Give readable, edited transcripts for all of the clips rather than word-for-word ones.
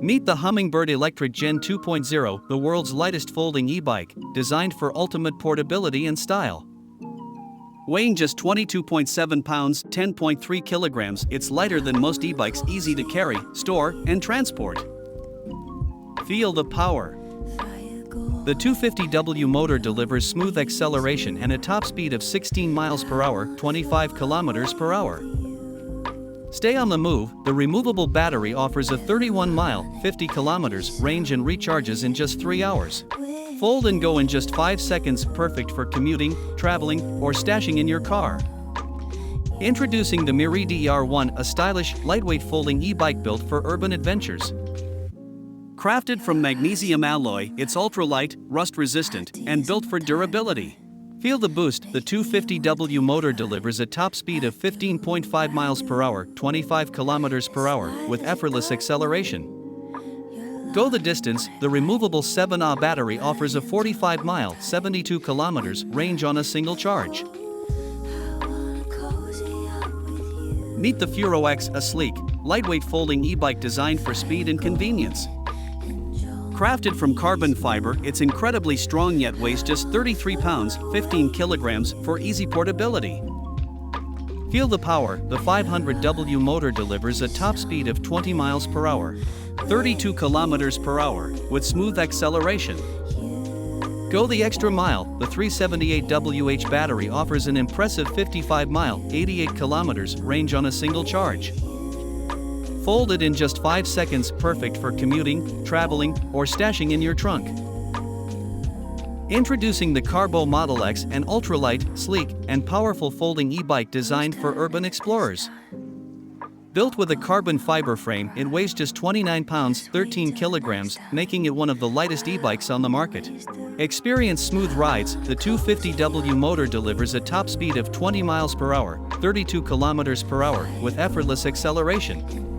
Meet the Hummingbird Electric Gen 2.0, the world's lightest folding e-bike, designed for ultimate portability and style. Weighing just 22.7 pounds, 10.3 kilograms, it's lighter than most e-bikes, easy to carry, store, and transport. Feel the power. The 250W motor delivers smooth acceleration and a top speed of 16 miles per hour, 25 kilometers per hour. Stay on the move. The removable battery offers a 31-mile, 50 kilometers range and recharges in just 3 hours. Fold and go in just 5 seconds, perfect for commuting, traveling, or stashing in your car. Introducing the Mirid R1, a stylish, lightweight folding e-bike built for urban adventures. Crafted from magnesium alloy, it's ultralight, rust-resistant, and built for durability. Feel the boost. The 250W motor delivers a top speed of 15.5 miles per hour, 25 kilometers per hour, with effortless acceleration. Go the distance. The removable 7Ah battery offers a 45-mile, 72 kilometers range on a single charge. Meet the Furox, a sleek, lightweight folding e-bike designed for speed and convenience. Crafted from carbon fiber, it's incredibly strong yet weighs just 33 pounds, 15 kilograms, for easy portability. Feel the power. The 500W motor delivers a top speed of 20 miles per hour, 32 kilometers per hour, with smooth acceleration. Go the extra mile. The 378WH battery offers an impressive 55-mile, 88 kilometers range on a single charge. Fold it in just 5 seconds, perfect for commuting, traveling, or stashing in your trunk. Introducing the Carbo Model X, an ultralight, sleek, and powerful folding e-bike designed for urban explorers. Built with a carbon fiber frame, it weighs just 29 pounds, 13 kilograms, making it one of the lightest e-bikes on the market. Experience smooth rides. The 250W motor delivers a top speed of 20 miles per hour, 32 kilometers per hour, with effortless acceleration.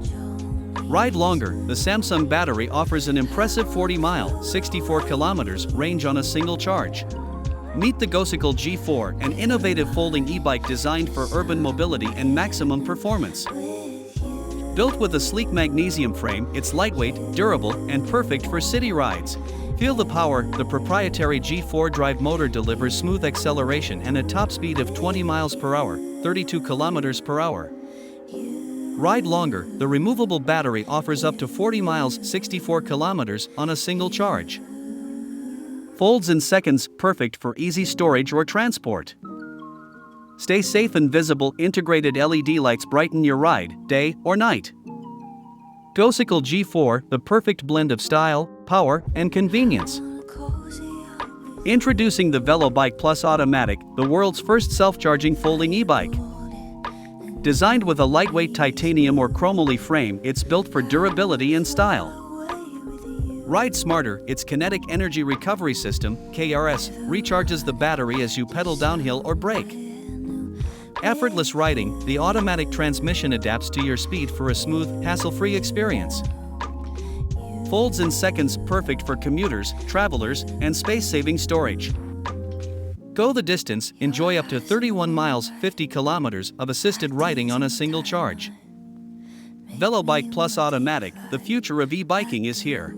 Ride longer. The Samsung battery offers an impressive 40-mile, 64 kilometers range on a single charge. Meet the Gole G4, an innovative folding e-bike designed for urban mobility and maximum performance. Built with a sleek magnesium frame, it's lightweight, durable, and perfect for city rides. Feel the power. The proprietary G4 drive motor delivers smooth acceleration and a top speed of 20 miles per hour, 32 kilometers per hour. Ride longer. The removable battery offers up to 40 miles, 64 kilometers, on a single charge. Folds in seconds, perfect for easy storage or transport. Stay safe and visible. Integrated LED lights brighten your ride, day or night. Gole G4, the perfect blend of style, power, and convenience. Introducing the Velike Plus Automatic, the world's first self-charging folding e-bike. Designed with a lightweight titanium or chromoly frame, it's built for durability and style. Ride smarter. Its kinetic energy recovery system, KRS, recharges the battery as you pedal downhill or brake. Effortless riding. The automatic transmission adapts to your speed for a smooth, hassle-free experience. Folds in seconds, perfect for commuters, travelers, and space-saving storage. Go the distance. Enjoy up to 31 miles, 50 kilometers of assisted riding on a single charge. Velike Plus Automatic, the future of e-biking is here.